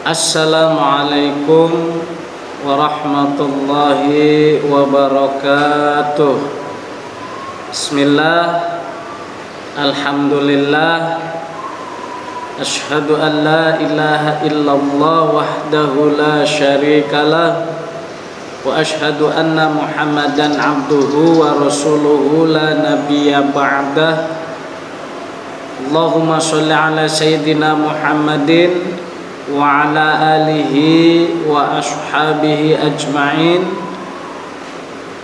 Assalamualaikum warahmatullahi wabarakatuh. Bismillah, alhamdulillah, asyhadu an la ilaha illallah wahdahu la syarikalah, wa asyhadu anna Muhammadan abduhu wa rasuluhu la nabiyya ba'dah. Allahumma sholli ala sayyidina Muhammadin wa ala alihi wa ashabihi ajma'in.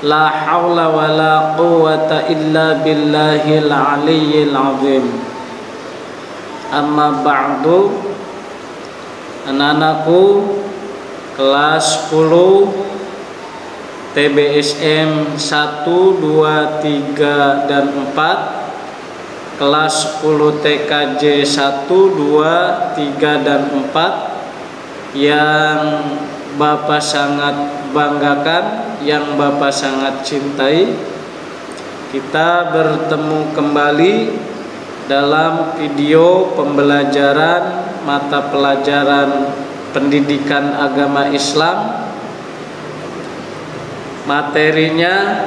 La hawla wa la quwwata illa billahil aliyyil azim. Amma ba'du. Anak-anakku kelas 10 TBSM 1, 2, 3, dan 4, kelas 10 TKJ 1, 2, 3, dan 4 yang Bapak sangat banggakan, yang Bapak sangat cintai. Kita bertemu kembali dalam video pembelajaran mata pelajaran pendidikan agama Islam. Materinya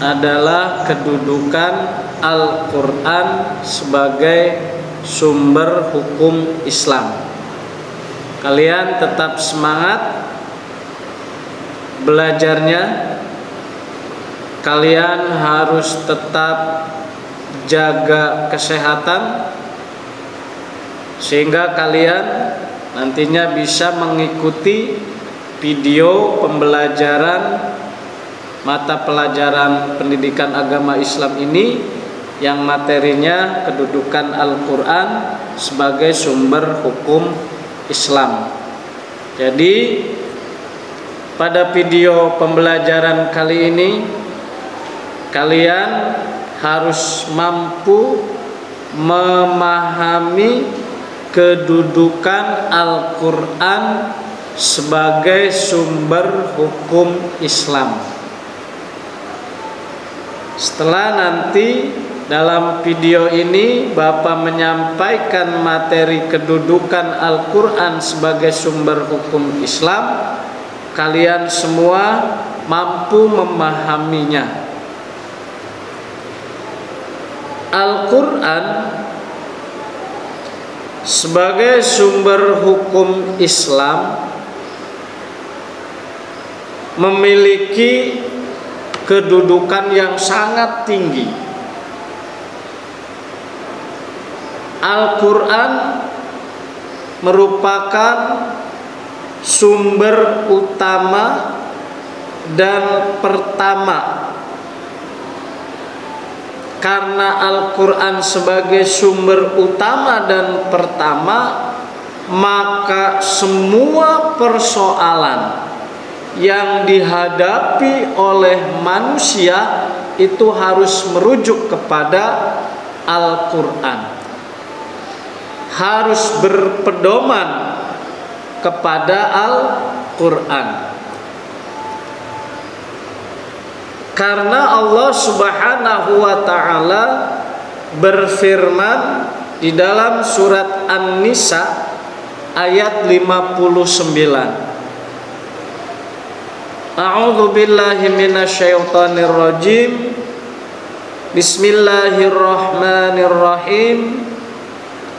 adalah kedudukan Al-Quran sebagai sumber hukum Islam. Kalian tetap semangat belajarnya. Kalian harus tetap jaga kesehatan sehingga kalian nantinya bisa mengikuti video pembelajaran mata pelajaran pendidikan agama Islam ini yang materinya kedudukan Al-Quran sebagai sumber hukum Islam. Jadi pada video pembelajaran kali ini kalian harus mampu memahami kedudukan Al-Quran sebagai sumber hukum Islam. Setelah nanti dalam video ini Bapak menyampaikan materi kedudukan Al-Quran sebagai sumber hukum Islam, kalian semua mampu memahaminya. Al-Quran sebagai sumber hukum Islam memiliki kedudukan yang sangat tinggi. Al-Quran merupakan sumber utama dan pertama. Karena Al-Quran sebagai sumber utama dan pertama, maka semua persoalan yang dihadapi oleh manusia itu harus merujuk kepada Al-Quran, harus berpedoman kepada Al-Quran. Karena Allah Subhanahu wa ta'ala berfirman di dalam surat An-Nisa ayat 59. A'udzu billahi minasyaitonir rajim. Bismillahirrahmanirrahim.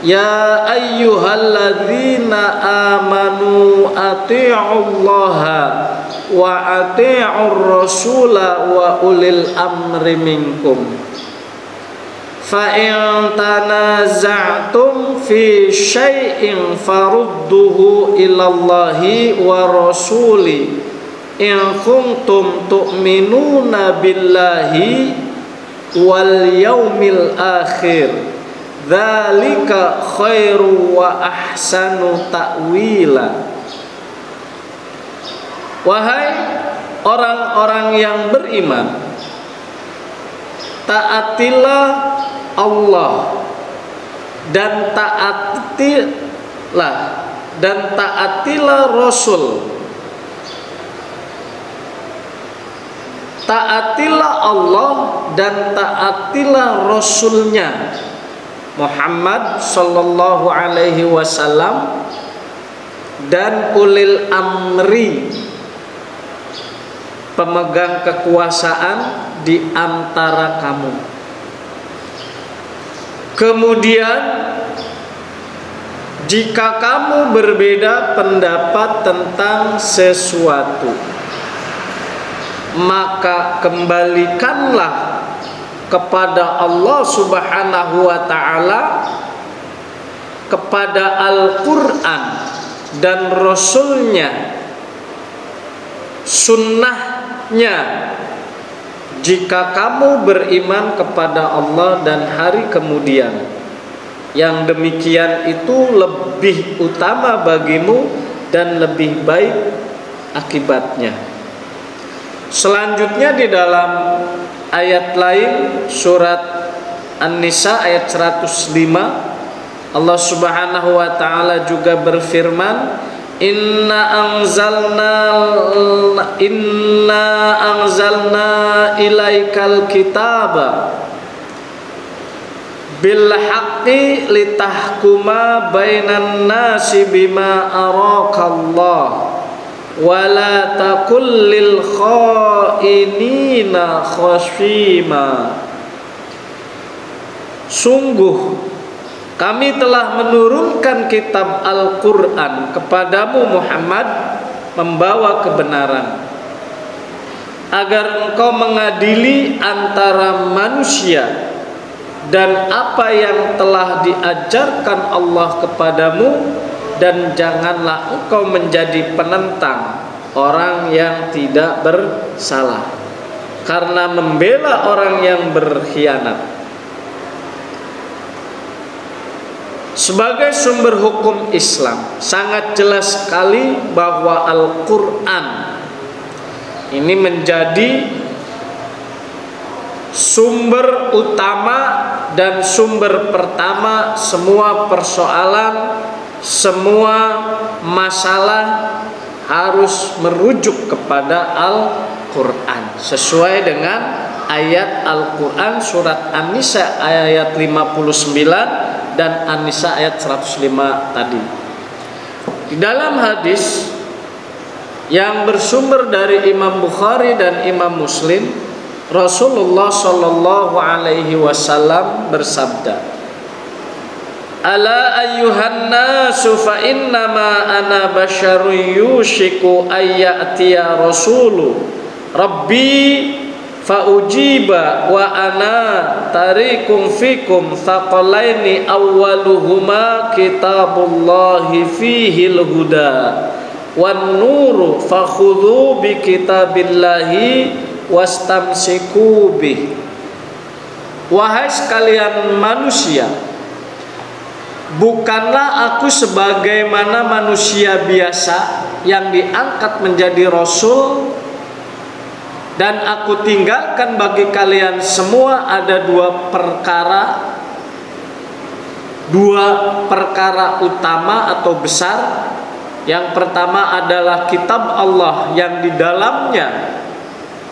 Ya ayyuhalladzina amanu ati'ullaha wa ati'ur rasula wa ulil amri minkum. Fa in tanaza'tum fi syai'in farudduhu ilallahi wa rasuli in kuntum tu'minuna billahi wal yaumil akhir dzalika khairu wa ahsanu ta'wila. Wahai orang-orang yang beriman, taatilah Allah dan taatilah Rasul. Taatilah Allah dan taatilah Rasulnya Muhammad sallallahu alaihi wasallam dan ulil amri, pemegang kekuasaan di antara kamu. Kemudian jika kamu berbeda pendapat tentang sesuatu, maka kembalikanlah kepada Allah Subhanahu wa ta'ala, kepada Al-Quran dan Rasulnya, sunnahnya, jika kamu beriman kepada Allah dan hari kemudian. Yang demikian itu lebih utama bagimu dan lebih baik akibatnya. Selanjutnya di dalam ayat lain surat An-Nisa ayat 105, Allah Subhanahu wa taala juga berfirman, Inna anzalna ilaikal kitaba bil haqqi litahkuma bainan nasi bima arakallah wa la takul lil khainina khashima. Sungguh kami telah menurunkan kitab Al-Quran kepadamu Muhammad, membawa kebenaran, agar engkau mengadili antara manusia dan apa yang telah diajarkan Allah kepadamu, dan janganlah engkau menjadi penentang orang yang tidak bersalah karena membela orang yang berkhianat. Sebagai sumber hukum Islam, sangat jelas sekali bahwa Al-Quran ini menjadi sumber utama dan sumber pertama semua persoalan, semua masalah harus merujuk kepada Al-Quran, sesuai dengan ayat Al-Quran surat An-Nisa ayat 59 dan An-Nisa ayat 105 tadi. Di dalam hadis yang bersumber dari Imam Bukhari dan Imam Muslim, Rasulullah Shallallahu Alaihi Wasallam bersabda, Ala ayyuhan nasu fa innama ana basyarun yushiku ayyatiya rasulu Rabbi fa ujiba wa ana tarikum fikum thaqalaini awwaluhuma kitabullahi fihil huda wan nuru fakhudhu bi kitabillahi wastamsiku bih. Wahai sekalian manusia, bukanlah aku sebagaimana manusia biasa yang diangkat menjadi rasul, dan aku tinggalkan bagi kalian semua ada dua perkara utama atau besar. Yang pertama adalah kitab Allah yang di dalamnya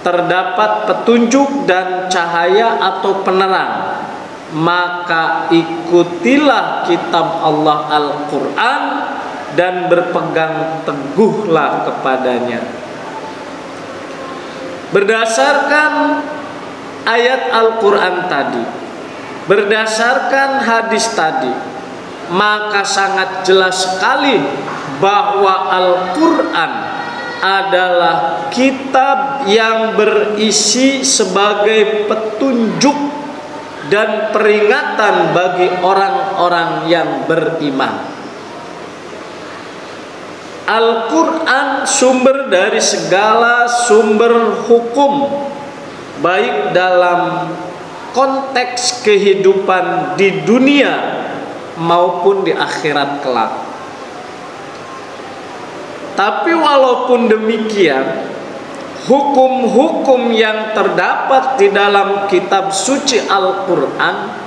terdapat petunjuk dan cahaya atau penerang, maka ikutilah kitab Allah Al-Quran dan berpegang teguhlah kepadanya. Berdasarkan ayat Al-Quran tadi, berdasarkan hadis tadi, maka sangat jelas sekali bahwa Al-Quran adalah kitab yang berisi sebagai petunjuk dan peringatan bagi orang-orang yang beriman. Al-Quran sumber dari segala sumber hukum, baik dalam konteks kehidupan di dunia maupun di akhirat kelak. Tapi walaupun demikian, hukum-hukum yang terdapat di dalam kitab suci Al-Quran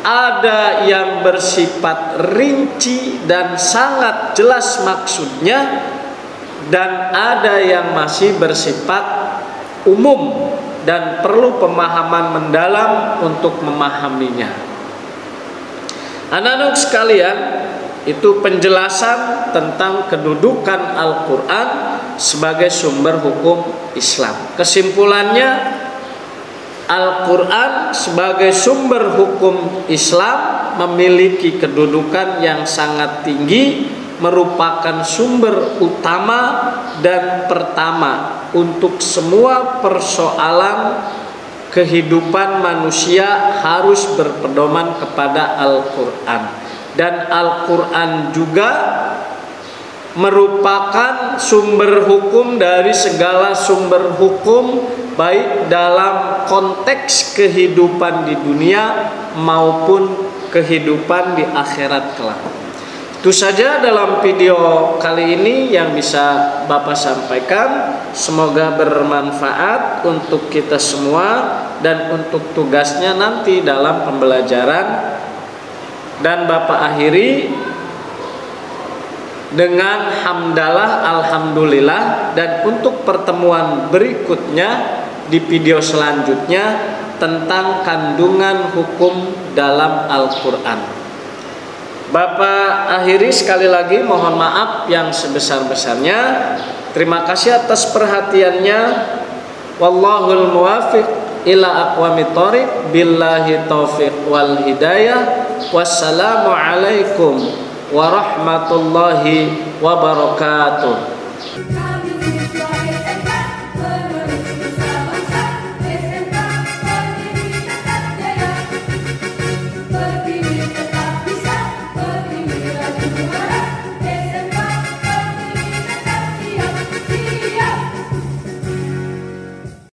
ada yang bersifat rinci dan sangat jelas maksudnya, dan ada yang masih bersifat umum dan perlu pemahaman mendalam untuk memahaminya. Anak-anak sekalian, itu penjelasan tentang kedudukan Al-Quran sebagai sumber hukum Islam. Kesimpulannya, Al-Quran sebagai sumber hukum Islam memiliki kedudukan yang sangat tinggi, merupakan sumber utama dan pertama untuk semua persoalan kehidupan manusia harus berpedoman kepada Al-Quran. Dan Al-Quran juga merupakan sumber hukum dari segala sumber hukum, baik dalam konteks kehidupan di dunia maupun kehidupan di akhirat kelak. Itu saja dalam video kali ini yang bisa Bapak sampaikan. Semoga bermanfaat untuk kita semua dan untuk tugasnya nanti dalam pembelajaran. Dan Bapak akhiri dengan hamdalah alhamdulillah, dan untuk pertemuan berikutnya di video selanjutnya tentang kandungan hukum dalam Al-Quran. Bapak akhiri sekali lagi mohon maaf yang sebesar-besarnya. Terima kasih atas perhatiannya. Wallahul muwafiq ila aqwamit thoriq, billahi taufiq wal hidayah. Wassalamu alaikum warahmatullahi wabarakatuh.